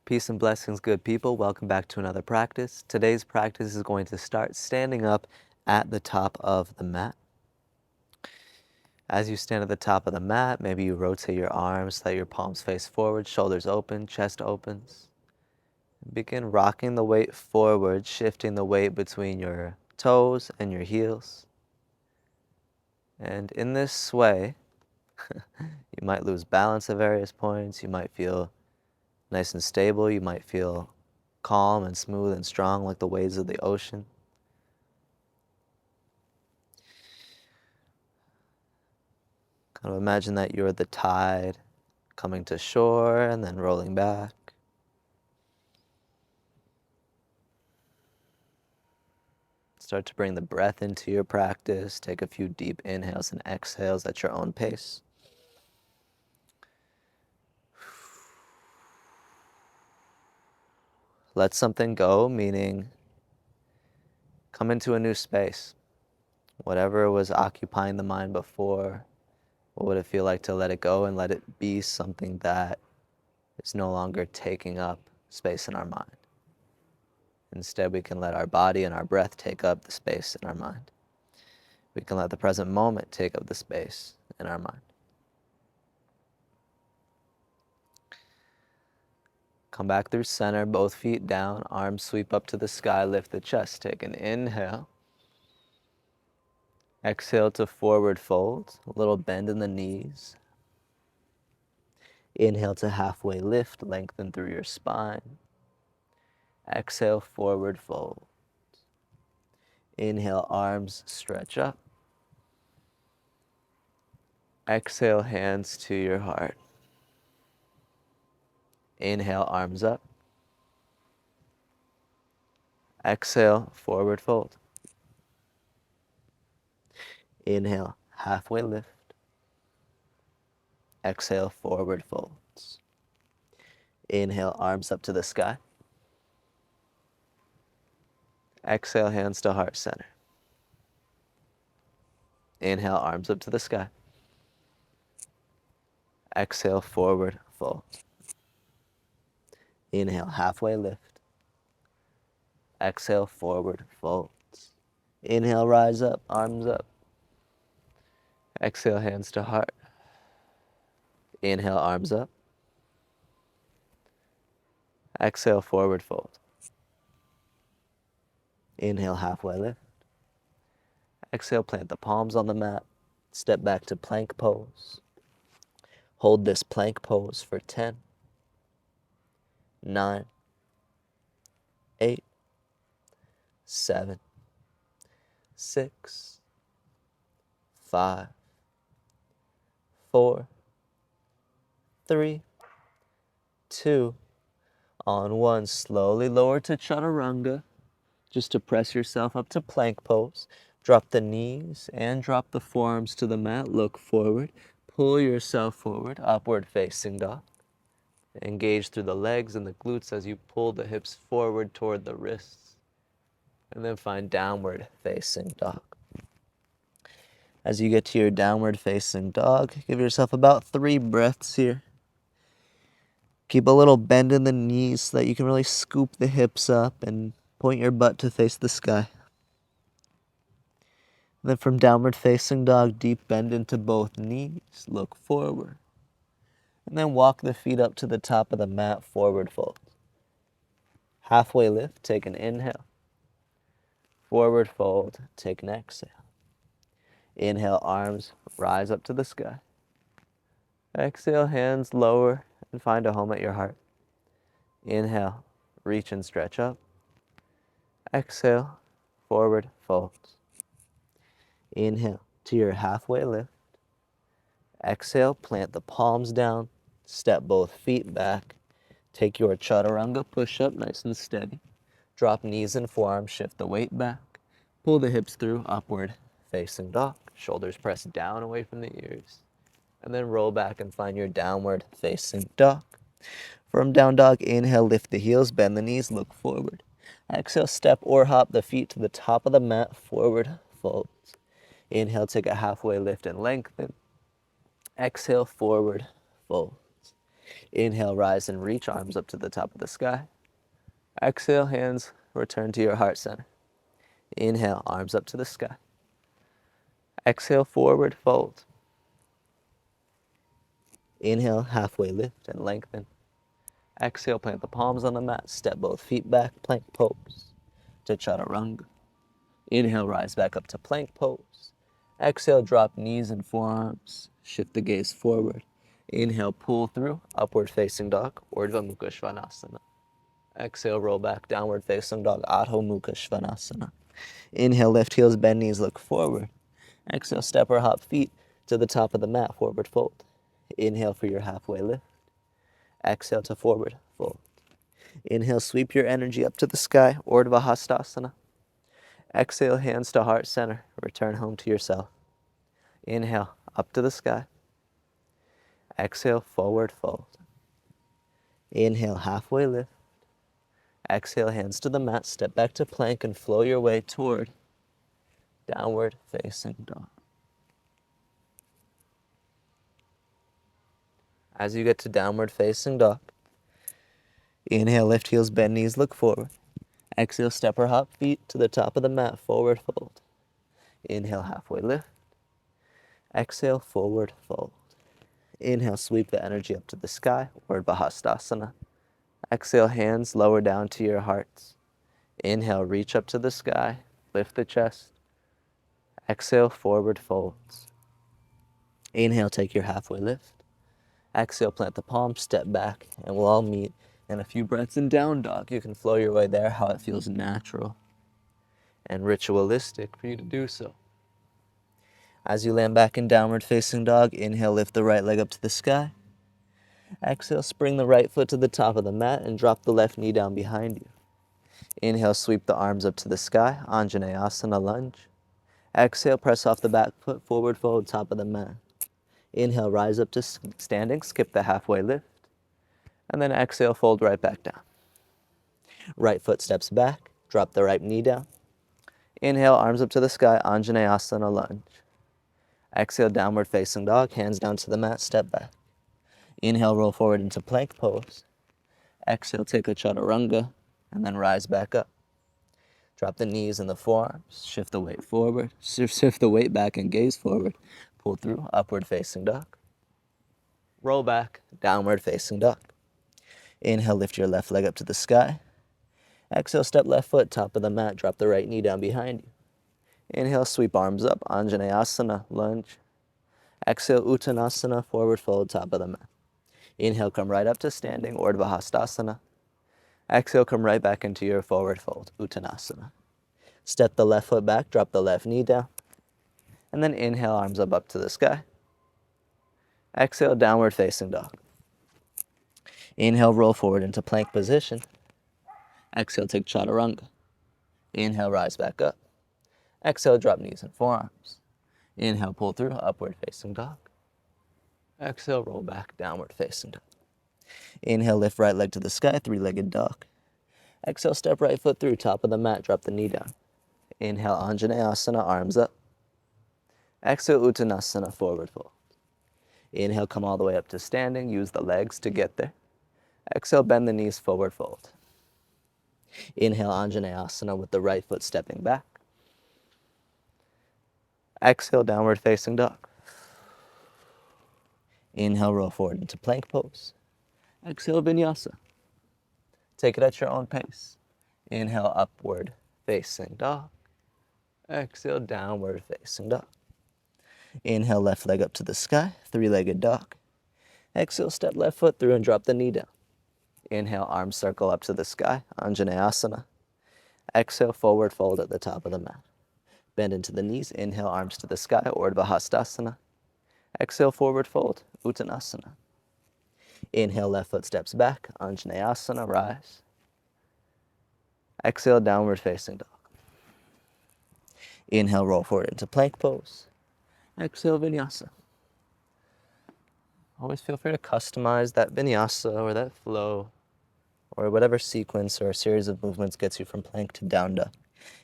Peace and blessings, good people. Welcome back to another practice. Today's practice is going to start standing up at the top of the mat. As you stand at the top of the mat, maybe you rotate your arms, let your palms face forward, shoulders open, chest opens. Begin rocking the weight forward, shifting the weight between your toes and your heels. And in this sway, you might lose balance at various points. You might feel nice and stable. You might feel calm and smooth and strong like the waves of the ocean. Kind of imagine that you're the tide coming to shore and then rolling back. Start to bring the breath into your practice. Take a few deep inhales and exhales at your own pace. Let something go, meaning come into a new space. Whatever was occupying the mind before, what would it feel like to let it go and let it be something that is no longer taking up space in our mind? Instead, we can let our body and our breath take up the space in our mind. We can let the present moment take up the space in our mind. Come back through center, both feet down, arms sweep up to the sky, lift the chest. Take an inhale. Exhale to forward fold, a little bend in the knees. Inhale to halfway lift, lengthen through your spine. Exhale, forward fold. Inhale, arms stretch up. Exhale, hands to your heart. Inhale, arms up. Exhale, forward fold. Inhale, halfway lift. Exhale, forward folds. Inhale, arms up to the sky. Exhale, hands to heart center. Inhale, arms up to the sky. Exhale, forward fold. Inhale, halfway lift. Exhale, forward folds. Inhale, rise up, arms up. Exhale, hands to heart. Inhale, arms up. Exhale, forward fold. Inhale, halfway lift. Exhale, plant the palms on the mat. Step back to plank pose. Hold this plank pose for 10, 9, 8, 7, 6, 5, 4, 3, 2, on 1. Slowly lower to chaturanga, just to press yourself up to plank pose. Drop the knees and drop the forearms to the mat. Look forward. Pull yourself forward, upward facing dog. Engage through the legs and the glutes as you pull the hips forward toward the wrists. And then find downward facing dog. As you get to your downward facing dog, give yourself about 3 breaths here. Keep a little bend in the knees so that you can really scoop the hips up and point your butt to face the sky. Then from downward facing dog, deep bend into both knees, look forward. And then walk the feet up to the top of the mat, forward fold. Halfway lift, take an inhale. Forward fold, take an exhale. Inhale, arms rise up to the sky. Exhale, hands lower and find a home at your heart. Inhale, reach and stretch up. Exhale, forward fold. Inhale to your halfway lift. Exhale, plant the palms down, step both feet back. Take your chaturanga push-up nice and steady. Drop knees and forearms, shift the weight back. Pull the hips through, upward facing dog. Shoulders press down away from the ears. And then roll back and find your downward facing dog. From down dog, inhale, lift the heels, bend the knees, look forward. Exhale, step or hop the feet to the top of the mat, forward folds. Inhale, take a halfway lift and lengthen. Exhale, forward folds. Inhale, rise and reach, arms up to the top of the sky. Exhale, hands return to your heart center. Inhale, arms up to the sky. Exhale, forward fold. Inhale, halfway lift and lengthen. Exhale, plant the palms on the mat, step both feet back, plank pose to chaturanga. Inhale, rise back up to plank pose. Exhale, drop knees and forearms, shift the gaze forward. Inhale, pull through, upward facing dog, Urdhva Mukha Svanasana. Exhale, roll back, downward facing dog, Adho Mukha Svanasana. Inhale, lift heels, bend knees, look forward. Exhale, step or hop feet to the top of the mat, forward fold. Inhale for your halfway lift. Exhale to forward fold. Inhale, sweep your energy up to the sky, Urdhva Hastasana. Exhale, hands to heart center, return home to yourself. Inhale, up to the sky. Exhale, forward fold. Inhale, halfway lift. Exhale, hands to the mat, step back to plank and flow your way toward downward facing dog. As you get to downward facing dog, inhale, lift heels, bend knees, look forward. Exhale, step or hop feet to the top of the mat, forward fold. Inhale, halfway lift. Exhale, forward fold. Inhale, sweep the energy up to the sky, Urdhva Hastasana. Exhale, hands lower down to your hearts. Inhale, reach up to the sky, lift the chest. Exhale, forward folds. Inhale, take your halfway lift. Exhale, plant the palms, step back, and we'll all meet in a few breaths in down dog. You can flow your way there how it feels natural and ritualistic for you to do so. As you land back in downward facing dog, inhale, lift the right leg up to the sky. Exhale, spring the right foot to the top of the mat and drop the left knee down behind you. Inhale, sweep the arms up to the sky, Anjaneyasana lunge. Exhale, press off the back foot, forward fold, top of the mat. Inhale, rise up to standing, skip the halfway lift. And then exhale, fold right back down. Right foot steps back, drop the right knee down. Inhale, arms up to the sky, Anjaneyasana lunge. Exhale, downward facing dog, hands down to the mat, step back. Inhale, roll forward into plank pose. Exhale, take a chaturanga, and then rise back up. Drop the knees and the forearms, shift the weight forward, shift the weight back and gaze forward. Pull through, upward facing dog. Roll back, downward facing dog. Inhale, lift your left leg up to the sky. Exhale, step left foot, top of the mat, drop the right knee down behind you. Inhale, sweep arms up, Anjaneyasana, lunge. Exhale, Uttanasana, forward fold, top of the mat. Inhale, come right up to standing, Urdhva Hastasana. Exhale, come right back into your forward fold, Uttanasana. Step the left foot back, drop the left knee down. And then inhale, arms up to the sky. Exhale, downward facing dog. Inhale, roll forward into plank position. Exhale, take chaturanga. Inhale, rise back up. Exhale, drop knees and forearms. Inhale, pull through, upward facing dog. Exhale, roll back, downward facing dog. Inhale, lift right leg to the sky, three-legged dog. Exhale, step right foot through, top of the mat, drop the knee down. Inhale, Anjaneyasana, arms up. Exhale, Uttanasana, forward fold. Inhale, come all the way up to standing, use the legs to get there. Exhale, bend the knees, forward fold. Inhale, Anjaneyasana with the right foot stepping back. Exhale, downward facing dog. Inhale, roll forward into plank pose. Exhale, Vinyasa. Take it at your own pace. Inhale, upward facing dog. Exhale, downward facing dog. Inhale, left leg up to the sky, three-legged dog. Exhale, step left foot through and drop the knee down. Inhale, arms circle up to the sky, Anjaneyasana. Exhale, forward fold at the top of the mat. Bend into the knees, inhale, arms to the sky, Urdhva Hastasana. Exhale, forward fold, Uttanasana. Inhale, left foot steps back, Anjaneyasana, rise. Exhale, downward facing dog. Inhale, roll forward into plank pose. Exhale, Vinyasa. Always feel free to customize that Vinyasa or that flow or whatever sequence or series of movements gets you from plank to down dog.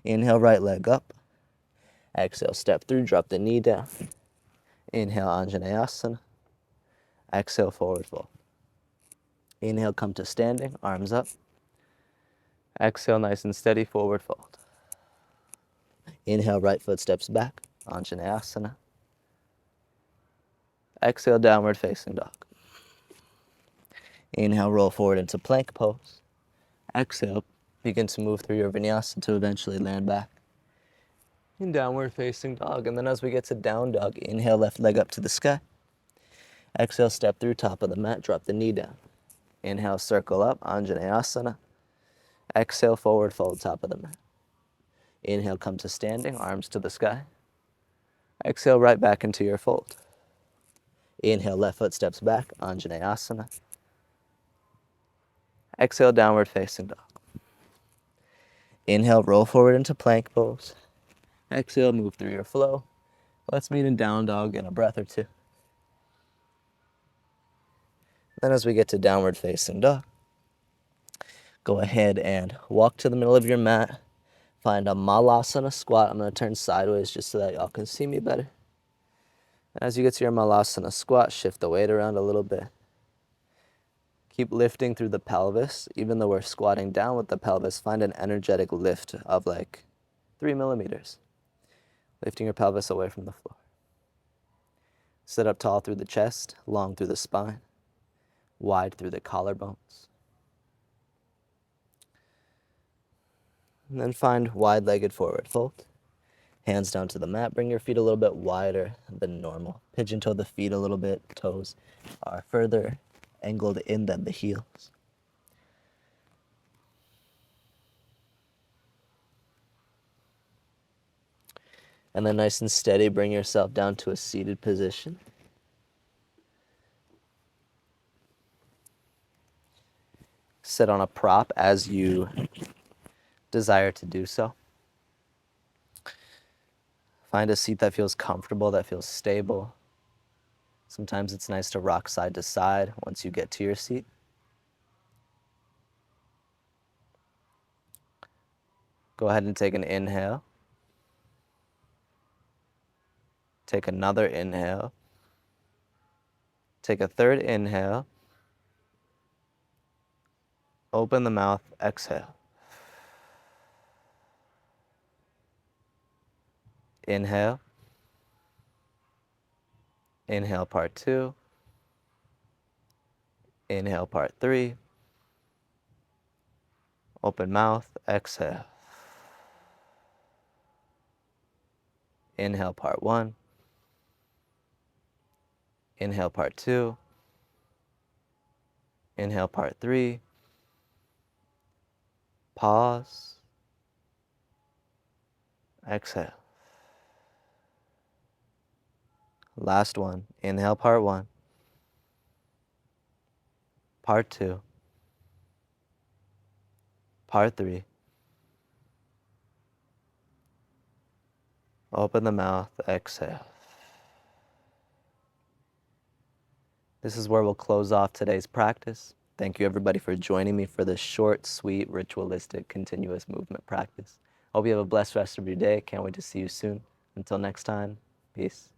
Inhale, right leg up. Exhale, step through, drop the knee down. Inhale, Anjaneyasana. Exhale, forward fold. Inhale, come to standing, arms up. Exhale, nice and steady, forward fold. Inhale, right foot steps back, Anjaneyasana. Exhale, downward facing dog. Inhale, roll forward into plank pose. Exhale, begin to move through your vinyasa to eventually land back in downward facing dog. And then as we get to down dog, inhale, left leg up to the sky. Exhale, step through top of the mat, drop the knee down. Inhale, circle up, Anjaneyasana. Exhale, forward fold, top of the mat. Inhale, come to standing, arms to the sky. Exhale, right back into your fold. Inhale, left foot steps back, Anjaneyasana. Exhale, downward facing dog. Inhale, roll forward into plank pose. Exhale, move through your flow. Let's meet in down dog in a breath or two. Then as we get to downward facing dog, go ahead and walk to the middle of your mat. Find a malasana squat. I'm going to turn sideways just so that y'all can see me better. As you get to your malasana squat, shift the weight around a little bit. Keep lifting through the pelvis. Even though we're squatting down with the pelvis, find an energetic lift of like 3 millimeters. Lifting your pelvis away from the floor. Sit up tall through the chest, long through the spine, wide through the collarbones. And then find wide-legged forward fold. Hands down to the mat. Bring your feet a little bit wider than normal. Pigeon toe the feet a little bit. Toes are further angled in than the heels. And then nice and steady, bring yourself down to a seated position. Sit on a prop as you desire to do so. Find a seat that feels comfortable, that feels stable. Sometimes it's nice to rock side to side once you get to your seat. Go ahead and take an inhale. Take another inhale. Take a third inhale. Open the mouth, exhale. Inhale. Inhale part 2. Inhale part 3. Open mouth, exhale. Inhale part 1. Inhale part 2. Inhale part 3. Pause. Exhale. Last one. Inhale part 1. Part 2. Part 3. Open the mouth, exhale. This is where we'll close off today's practice. Thank you everybody for joining me for this short, sweet, ritualistic, continuous movement practice. Hope you have a blessed rest of your day. Can't wait to see you soon. Until next time, peace.